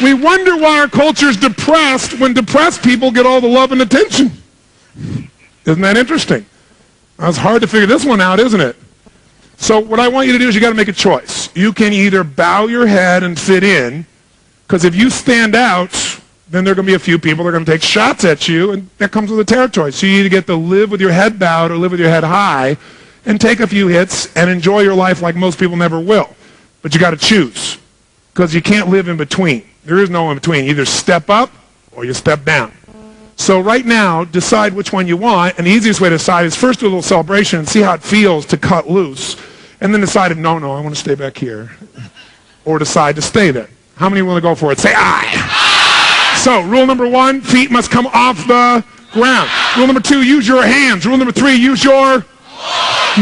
We wonder why our culture is depressed when depressed people get all the love and attention. Isn't that interesting? It's hard to figure this one out, isn't it? So what I want you to do is you got to make a choice. You can either bow your head and fit in, because if you stand out, then there are going to be a few people that are going to take shots at you, and that comes with the territory. So you either get to live with your head bowed or live with your head high and take a few hits and enjoy your life like most people never will. But you got to choose, because you can't live in between. There is no in between. You either step up or you step down. So right now, decide which one you want, and the easiest way to decide is first do a little celebration and see how it feels to cut loose, and then decide, no, I want to stay back here, or decide to stay there. How many want to go for it? Say aye. So rule number 1, feet must come off the ground. Rule number 2, use your hands. Rule number 3, use your...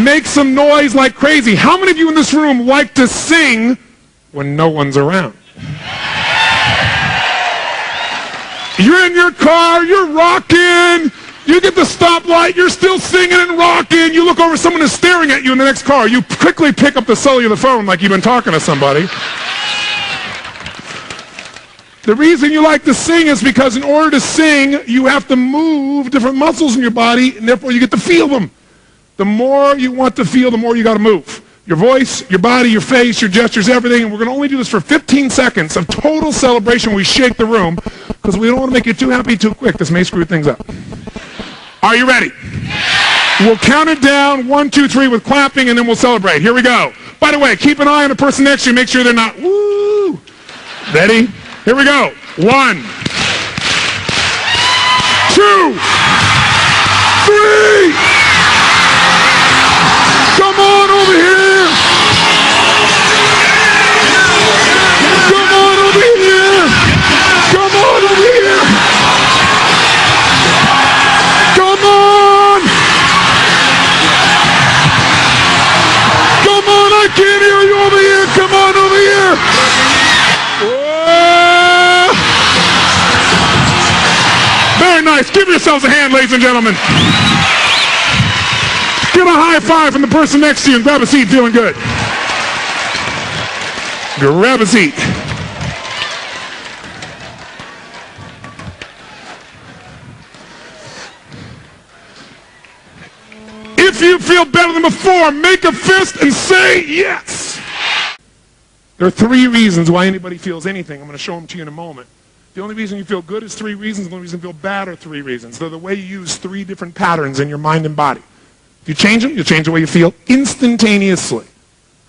Make some noise like crazy. How many of you in this room like to sing when no one's around? You're in your car, you're rocking, you get the stoplight, you're still singing and rocking, you look over, someone is staring at you in the next car, you quickly pick up the cellular phone like you've been talking to somebody. The reason you like to sing is because in order to sing, you have to move different muscles in your body, and therefore you get to feel them. The more you want to feel, the more you got to move. Your voice, your body, your face, your gestures, everything. And we're going to only do this for 15 seconds of total celebration. We shake the room because we don't want to make you too happy too quick. This may screw things up. Are you ready? We'll count it down, 1, 2, 3 with clapping, and then we'll celebrate. Here we go. By the way, keep an eye on the person next to you. Make sure they're not, woo. Ready? Here we go. 1, 2, 3. Come on over here. Come on over here. Come on over here. Come on. Come on, I can't hear you over here. Come on over here. Whoa. Very nice. Give yourselves a hand, ladies and gentlemen. Give a high five from the person next to you and grab a seat feeling good. Grab a seat. If you feel better than before, make a fist and say yes. There are 3 reasons why anybody feels anything. I'm going to show them to you in a moment. The only reason you feel good is 3 reasons. The only reason you feel bad are 3 reasons. They're the way you use 3 different patterns in your mind and body. If you change them, you'll change the way you feel instantaneously.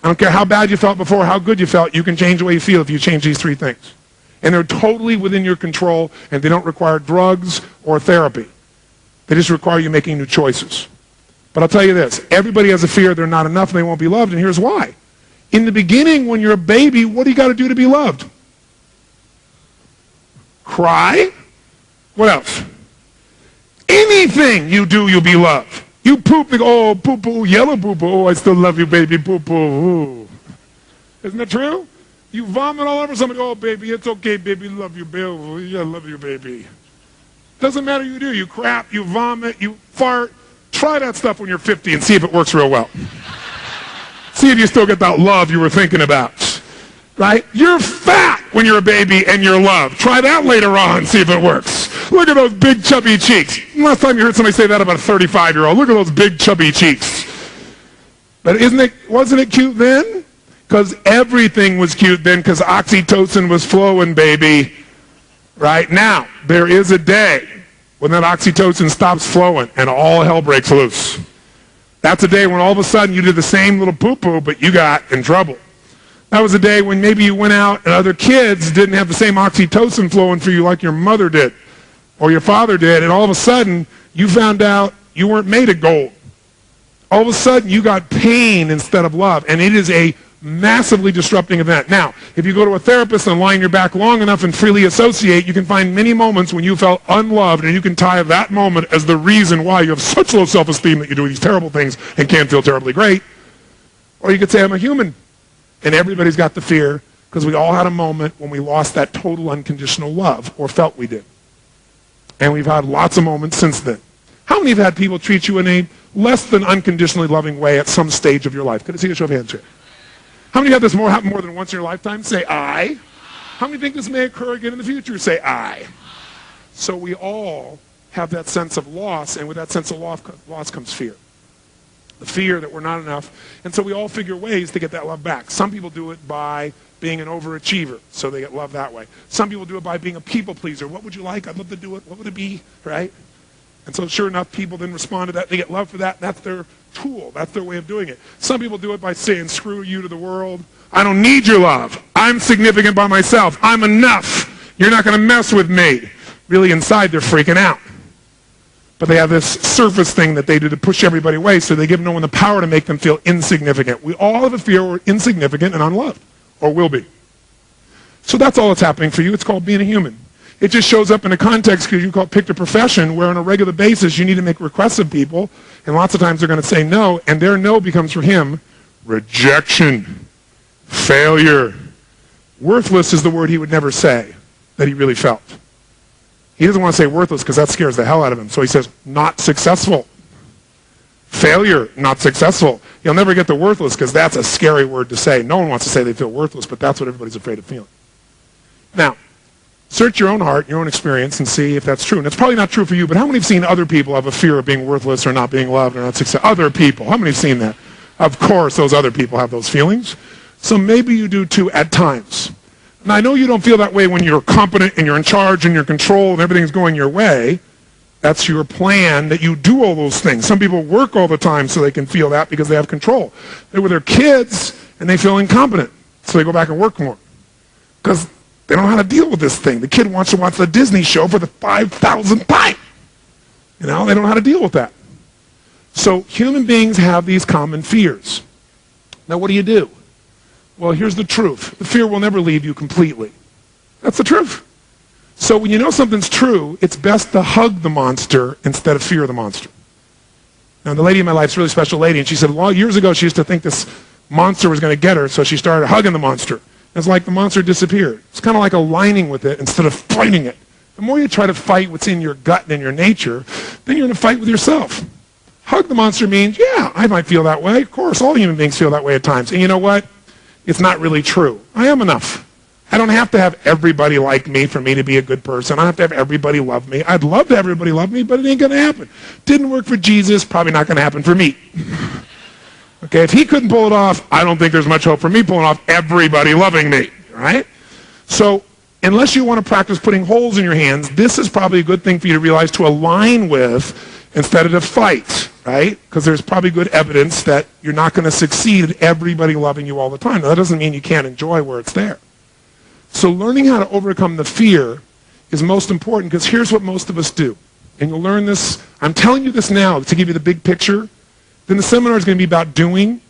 I don't care how bad you felt before, how good you felt, you can change the way you feel if you change these 3 things. And they're totally within your control, and they don't require drugs or therapy. They just require you making new choices. But I'll tell you this, everybody has a fear they're not enough and they won't be loved, and here's why. In the beginning, when you're a baby, what do you got to do to be loved? Cry? What else? Anything you do, you'll be loved. You poop, they go, oh, poo-poo, yellow poo-poo, oh, I still love you, baby, poo-poo. Isn't that true? You vomit all over somebody, oh, baby, it's okay, baby, love you, baby, yeah, love you, baby. Doesn't matter what you do. You crap, you vomit, you fart. Try that stuff when you're 50 and see if it works real well. See if you still get that love you were thinking about, right? You're fat when you're a baby and you're loved. Try that later on, see if it works. Look at those big chubby cheeks. Last time you heard somebody say that about a 35-year-old. Look at those big chubby cheeks. But wasn't it cute then? Because everything was cute then, because oxytocin was flowing, baby. Right now, there is a day when that oxytocin stops flowing and all hell breaks loose. That's a day when all of a sudden you did the same little poo-poo, but you got in trouble. That was a day when maybe you went out and other kids didn't have the same oxytocin flowing for you like your mother did or your father did, and all of a sudden you found out you weren't made of gold. All of a sudden you got pain instead of love, and it is a massively disrupting event. Now, if you go to a therapist and lie on your back long enough and freely associate, you can find many moments when you felt unloved, and you can tie that moment as the reason why you have such low self-esteem that you do these terrible things and can't feel terribly great. Or you could say, I'm a human. And everybody's got the fear because we all had a moment when we lost that total unconditional love, or felt we did. And we've had lots of moments since then. How many have had people treat you in a less than unconditionally loving way at some stage of your life? Could I see a show of hands here? How many have this happen more than once in your lifetime? Say, I. How many think this may occur again in the future? Say aye. So we all have that sense of loss, and with that sense of loss comes fear. The fear that we're not enough. And so we all figure ways to get that love back. Some people do it by being an overachiever, so they get love that way. Some people do it by being a people pleaser. What would you like? I'd love to do it. What would it be? Right? And so sure enough, people then respond to that. They get love for that. That's their tool. That's their way of doing it. Some people do it by saying, screw you to the world. I don't need your love. I'm significant by myself. I'm enough. You're not going to mess with me. Really inside, they're freaking out. But they have this surface thing that they do to push everybody away, so they give no one the power to make them feel insignificant. We all have a fear we're insignificant and unloved, or will be. So that's all that's happening for you. It's called being a human. It just shows up in a context because you call it picked a profession where on a regular basis you need to make requests of people, and lots of times they're going to say no, and their no becomes for him rejection, failure. Worthless is the word he would never say that he really felt. He doesn't want to say worthless because that scares the hell out of him. So he says, not successful. Failure, not successful. You'll never get the worthless because that's a scary word to say. No one wants to say they feel worthless, but that's what everybody's afraid of feeling. Now, search your own heart, your own experience, and see if that's true. And it's probably not true for you, but how many have seen other people have a fear of being worthless or not being loved or not successful? Other people. How many have seen that? Of course, those other people have those feelings. So maybe you do too at times. Now, I know you don't feel that way when you're competent and you're in charge and you're in control and everything's going your way. That's your plan, that you do all those things. Some people work all the time so they can feel that because they have control. They're with their kids and they feel incompetent, so they go back and work more because they don't know how to deal with this thing. The kid wants to watch the Disney show for the 5,000th time. You know, they don't know how to deal with that. So human beings have these common fears. Now, what do? Well, here's the truth. The fear will never leave you completely. That's the truth. So when you know something's true, it's best to hug the monster instead of fear the monster. Now, the lady in my life is a really special lady, and she said, well, years ago she used to think this monster was going to get her, so she started hugging the monster. It's like the monster disappeared. It's kind of like aligning with it instead of fighting it. The more you try to fight what's in your gut and in your nature, then you're going to fight with yourself. Hug the monster means, yeah, I might feel that way. Of course, all human beings feel that way at times. And you know what? It's not really true. I am enough. I don't have to have everybody like me for me to be a good person. I don't have to have everybody love me. I'd love to have everybody love me, but it ain't going to happen. Didn't work for Jesus, probably not going to happen for me. Okay, if he couldn't pull it off, I don't think there's much hope for me pulling off everybody loving me, right? So unless you want to practice putting holes in your hands, this is probably a good thing for you to realize to align with instead of to fight, right? Because there's probably good evidence that you're not going to succeed at everybody loving you all the time. Now, that doesn't mean you can't enjoy where it's there. So learning how to overcome the fear is most important because here's what most of us do. And you'll learn this. I'm telling you this now to give you the big picture. Then the seminar is going to be about doing.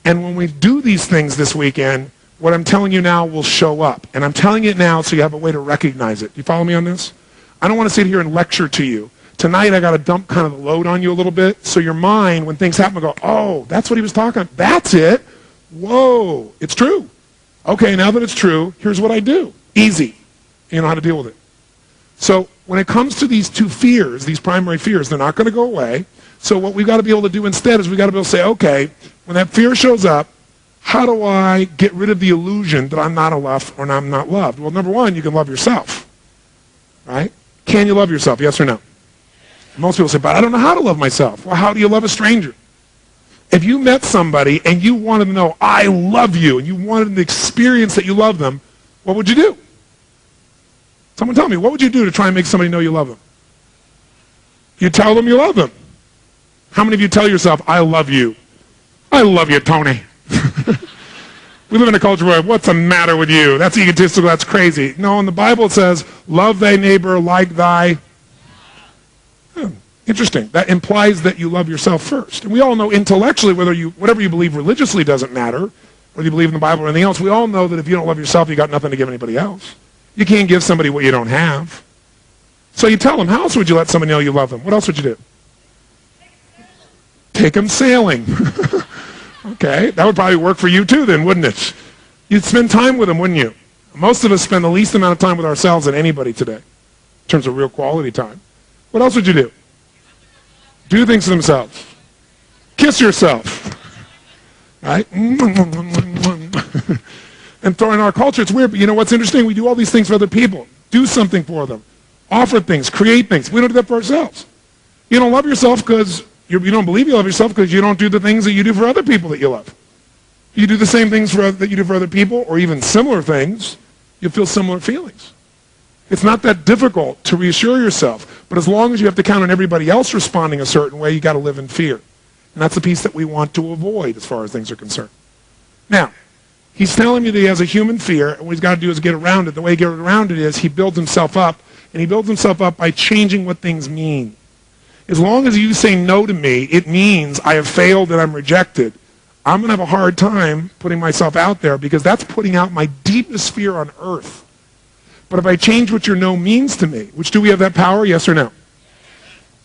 And when we do these things this weekend, what I'm telling you now will show up. And I'm telling it now so you have a way to recognize it. You follow me on this? I don't want to sit here and lecture to you. Tonight I got to dump kind of the load on you a little bit so your mind, when things happen, will go, oh, that's what he was talking about. That's it. Whoa, it's true. Okay, now that it's true, here's what I do. Easy. You know how to deal with it. So when it comes to these two fears, these primary fears, they're not going to go away. So what we've got to be able to do instead is we've got to be able to say, okay, when that fear shows up, how do I get rid of the illusion that I'm not enough or I'm not loved? Well, number one, you can love yourself. Right? Can you love yourself? Yes or no? Most people say, but I don't know how to love myself. Well, how do you love a stranger? If you met somebody and you wanted to know, I love you, and you wanted to experience that you love them, what would you do? Someone tell me, what would you do to try and make somebody know you love them? You tell them you love them. How many of you tell yourself, I love you? I love you, Tony. We live in a culture where, what's the matter with you? That's egotistical, that's crazy. No, in the Bible it says, love thy neighbor like thy... Interesting. That implies that you love yourself first. And we all know intellectually, whatever you believe religiously doesn't matter, whether you believe in the Bible or anything else, we all know that if you don't love yourself, you got nothing to give anybody else. You can't give somebody what you don't have. So you tell them, how else would you let somebody know you love them? What else would you do? Take them sailing. Okay, that would probably work for you too then, wouldn't it? You'd spend time with them, wouldn't you? Most of us spend the least amount of time with ourselves than anybody today, in terms of real quality time. What else would you do? Do things to themselves. Kiss yourself. Right? And And in our culture, it's weird, but you know what's interesting? We do all these things for other people. Do something for them. Offer things, create things. We don't do that for ourselves. You don't love yourself because you don't believe you love yourself because you don't do the things that you do for other people that you love. You do the same things that you do for other people, or even similar things, you'll feel similar feelings. It's not that difficult to reassure yourself, but as long as you have to count on everybody else responding a certain way, you got to live in fear. And that's the piece that we want to avoid as far as things are concerned. Now, he's telling me that he has a human fear, and what he's got to do is get around it. The way he gets around it is he builds himself up, and he builds himself up by changing what things mean. As long as you say no to me, it means I have failed and I'm rejected. I'm going to have a hard time putting myself out there because that's putting out my deepest fear on earth. But if I change what your no means to me, which do we have that power, yes or no?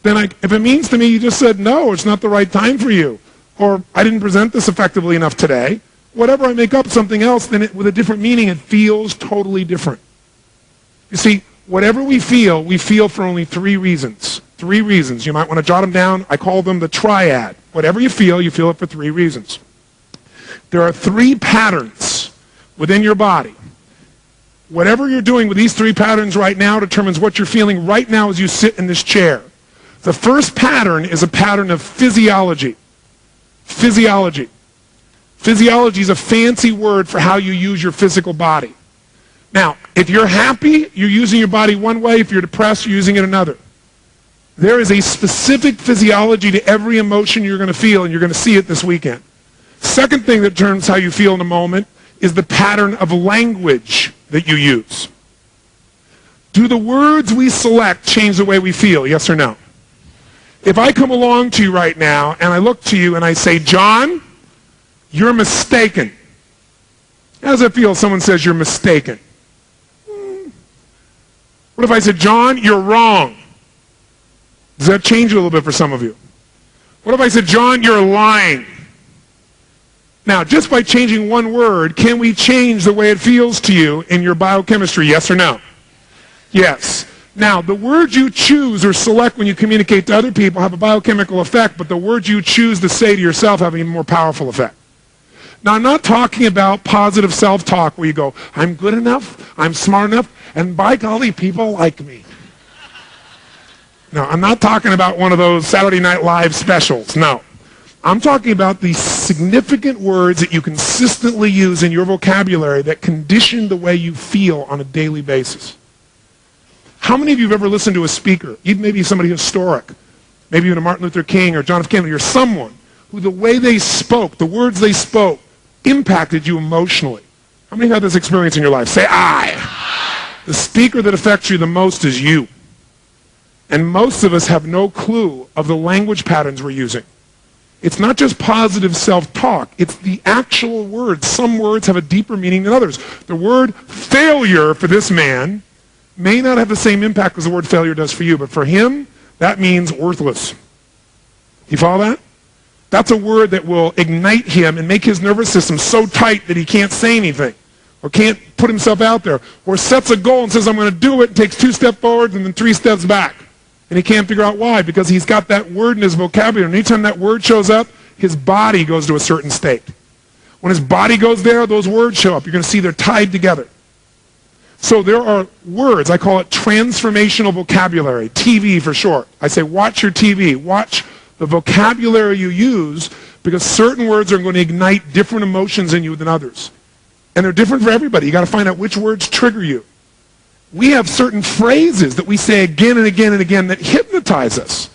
Then if it means to me you just said, no, it's not the right time for you, or I didn't present this effectively enough today, whatever I make up something else, then with a different meaning, it feels totally different. You see, whatever we feel for only 3 reasons. 3 reasons. You might want to jot them down. I call them the triad. Whatever you feel it for 3 reasons. There are 3 patterns within your body. Whatever you're doing with these 3 patterns right now determines what you're feeling right now as you sit in this chair. The first pattern is a pattern of physiology. Physiology. Physiology is a fancy word for how you use your physical body. Now, if you're happy, you're using your body one way. If you're depressed, you're using it another. There is a specific physiology to every emotion you're going to feel, and you're going to see it this weekend. Second thing that determines how you feel in a moment is the pattern of language that you use. Do the words we select change the way we feel, yes or no? If I come along to you right now, and I look to you and I say, John, you're mistaken. How does it feel if someone says you're mistaken? What if I said, John, you're wrong? Does that change it a little bit for some of you? What if I said, John, you're lying? Now, just by changing one word, can we change the way it feels to you in your biochemistry, yes or no? Yes. Now, the words you choose or select when you communicate to other people have a biochemical effect, but the words you choose to say to yourself have an even more powerful effect. Now, I'm not talking about positive self-talk where you go, I'm good enough, I'm smart enough, and by golly, people like me. No, I'm not talking about one of those Saturday Night Live specials, no. I'm talking about the significant words that you consistently use in your vocabulary that condition the way you feel on a daily basis. How many of you have ever listened to a speaker, even maybe somebody historic, maybe even a Martin Luther King or John F. Kennedy, or someone who the way they spoke, the words they spoke, impacted you emotionally? How many have had this experience in your life? Say, I. The speaker that affects you the most is you. And most of us have no clue of the language patterns we're using. It's not just positive self-talk. It's the actual words. Some words have a deeper meaning than others. The word failure for this man may not have the same impact as the word failure does for you, but for him, that means worthless. You follow that? That's a word that will ignite him and make his nervous system so tight that he can't say anything or can't put himself out there, or sets a goal and says, I'm going to do it, and takes 2 steps forward and then 3 steps back. And he can't figure out why, because he's got that word in his vocabulary. And anytime that word shows up, his body goes to a certain state. When his body goes there, those words show up. You're going to see they're tied together. So there are words, I call it transformational vocabulary, TV for short. I say watch your TV, watch the vocabulary you use, because certain words are going to ignite different emotions in you than others. And they're different for everybody. You got to find out which words trigger you. We have certain phrases that we say again and again and again that hypnotize us.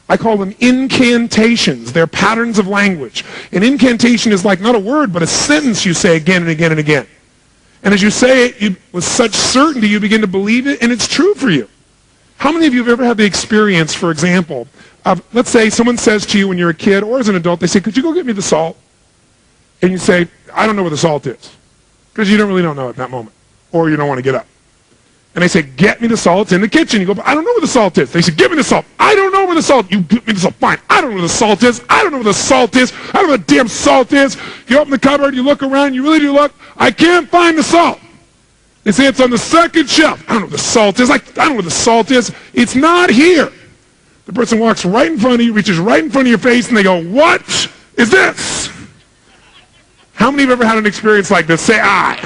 I call them incantations. They're patterns of language. An incantation is like not a word, but a sentence you say again and again and again. And as you say it, with such certainty, you begin to believe it, and it's true for you. How many of you have ever had the experience, for example, of, let's say someone says to you when you're a kid or as an adult, they say, could you go get me the salt? And you say, I don't know where the salt is. Because you don't know at that moment. Or you don't want to get up. And they say, get me the salt, it's in the kitchen. You go, but I don't know where the salt is. They say, give me the salt. I don't know where the salt is. You give me the salt. Fine. I don't know where the salt is. I don't know where the salt is. I don't know where the damn salt is. You open the cupboard, you look around, you really do look. I can't find the salt. They say it's on the 2nd shelf. I don't know where the salt is. I don't know where the salt is. It's not here. The person walks right in front of you, reaches right in front of your face, and they go, what is this? How many have ever had an experience like this? Say, I.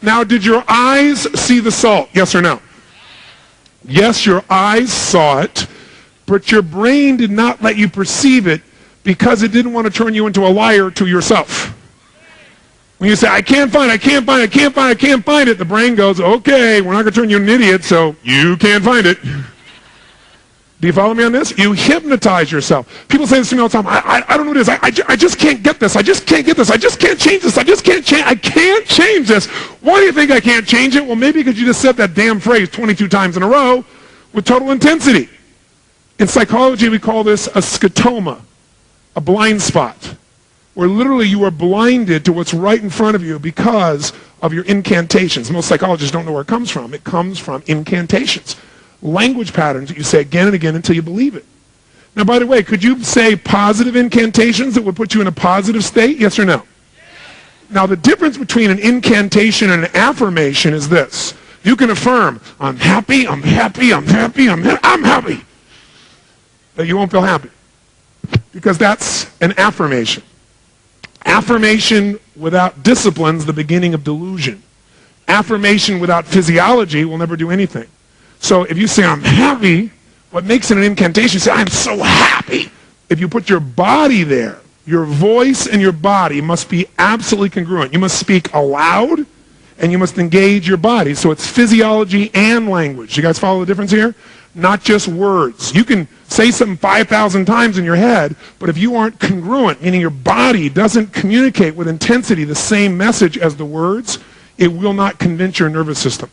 Now, did your eyes see the salt? Yes or no? Yes, your eyes saw it, but your brain did not let you perceive it because it didn't want to turn you into a liar to yourself. When you say, I can't find it, I can't find it, I can't find it, I can't find it, the brain goes, okay, we're not going to turn you into an idiot, so you can't find it. Do you follow me on this? You hypnotize yourself. People say this to me all the time, I don't know what it is, I just can't get this, I just can't get this, I just can't change this, I can't change this. Why do you think I can't change it? Well, maybe because you just said that damn phrase 22 times in a row with total intensity. In psychology, we call this a scotoma, a blind spot, where literally you are blinded to what's right in front of you because of your incantations. Most psychologists don't know where it comes from. It comes from incantations, language patterns that you say again and again until you believe it. Now, by the way, could you say positive incantations that would put you in a positive state? Yes or no? Now, the difference between an incantation and an affirmation is this. You can affirm, I'm happy, I'm happy, I'm happy, I'm happy. But you won't feel happy because that's an affirmation. Affirmation without discipline is the beginning of delusion. Affirmation without physiology will never do anything. So if you say, I'm happy, what makes it an incantation, you say, I'm so happy. If you put your body there, your voice and your body must be absolutely congruent. You must speak aloud, and you must engage your body. So it's physiology and language. You guys follow the difference here? Not just words. You can say something 5,000 times in your head, but if you aren't congruent, meaning your body doesn't communicate with intensity the same message as the words, it will not convince your nervous system.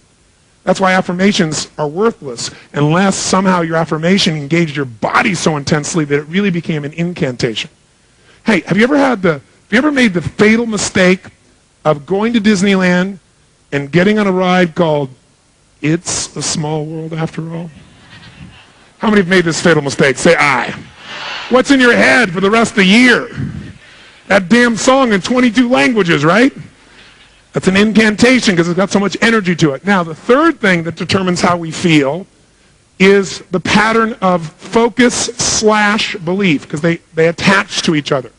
That's why affirmations are worthless unless somehow your affirmation engaged your body so intensely that it really became an incantation. Hey, have you ever made the fatal mistake of going to Disneyland and getting on a ride called It's a Small World After All? How many have made this fatal mistake? Say aye. What's in your head for the rest of the year? That damn song in 22 languages, right? That's an incantation because it's got so much energy to it. Now, the third thing that determines how we feel is the pattern of focus/belief, because they attach to each other.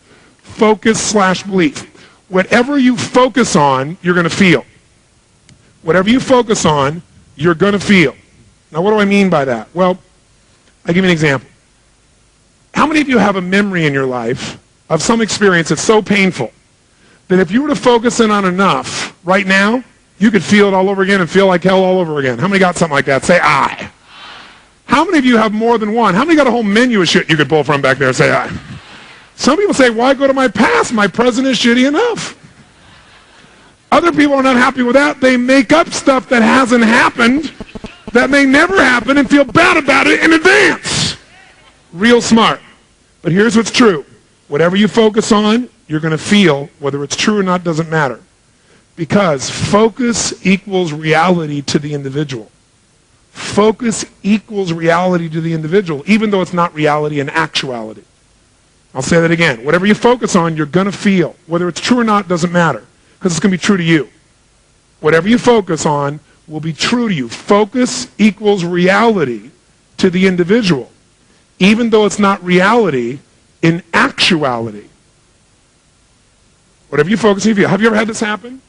Focus/belief. Whatever you focus on, you're going to feel. Whatever you focus on, you're going to feel. Now, what do I mean by that? Well, I'll give you an example. How many of you have a memory in your life of some experience that's so painful that if you were to focus in on enough right now, you could feel it all over again and feel like hell all over again? How many got something like that? Say aye. How many of you have more than one? How many got a whole menu of shit you could pull from back there? Say aye. Some people say, why go to my past? My present is shitty enough. Other people are not happy with that. They make up stuff that hasn't happened that may never happen and feel bad about it in advance. Real smart. But here's what's true. Whatever you focus on, you're going to feel. Whether it's true or not doesn't matter. Because focus equals reality to the individual. Focus equals reality to the individual, even though it's not reality in actuality. I'll say that again. Whatever you focus on, you're going to feel. Whether it's true or not doesn't matter, because it's going to be true to you. Whatever you focus on will be true to you. Focus equals reality to the individual, even though it's not reality in actuality. Whatever you focus on, you feel. Have you ever had this happen?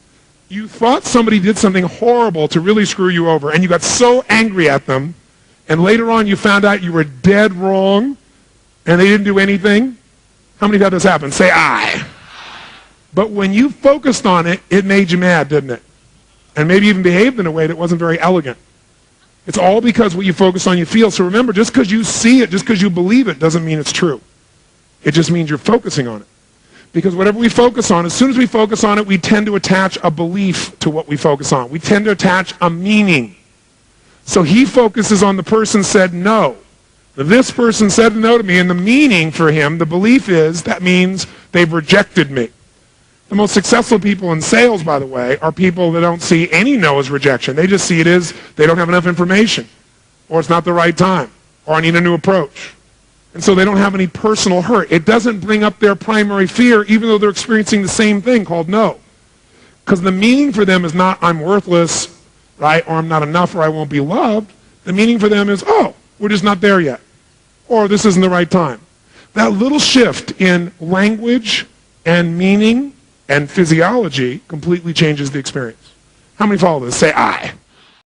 You thought somebody did something horrible to really screw you over, and you got so angry at them, and later on you found out you were dead wrong, and they didn't do anything? How many have had this happen? Say aye. But when you focused on it, it made you mad, didn't it? And maybe even behaved in a way that wasn't very elegant. It's all because what you focus on, you feel. So remember, just because you see it, just because you believe it, doesn't mean it's true. It just means you're focusing on it. Because whatever we focus on, as soon as we focus on it, we tend to attach a belief to what we focus on. We tend to attach a meaning. So he focuses on the person said no. This person said no to me, and the meaning for him, the belief is, that means they've rejected me. The most successful people in sales, by the way, are people that don't see any no as rejection. They just see it as they don't have enough information, or it's not the right time, or I need a new approach. And so they don't have any personal hurt. It doesn't bring up their primary fear, even though they're experiencing the same thing called no. Because the meaning for them is not I'm worthless, right, or I'm not enough, or I won't be loved. The meaning for them is, oh, we're just not there yet, or this isn't the right time. That little shift in language and meaning and physiology completely changes the experience. How many follow this? Say I.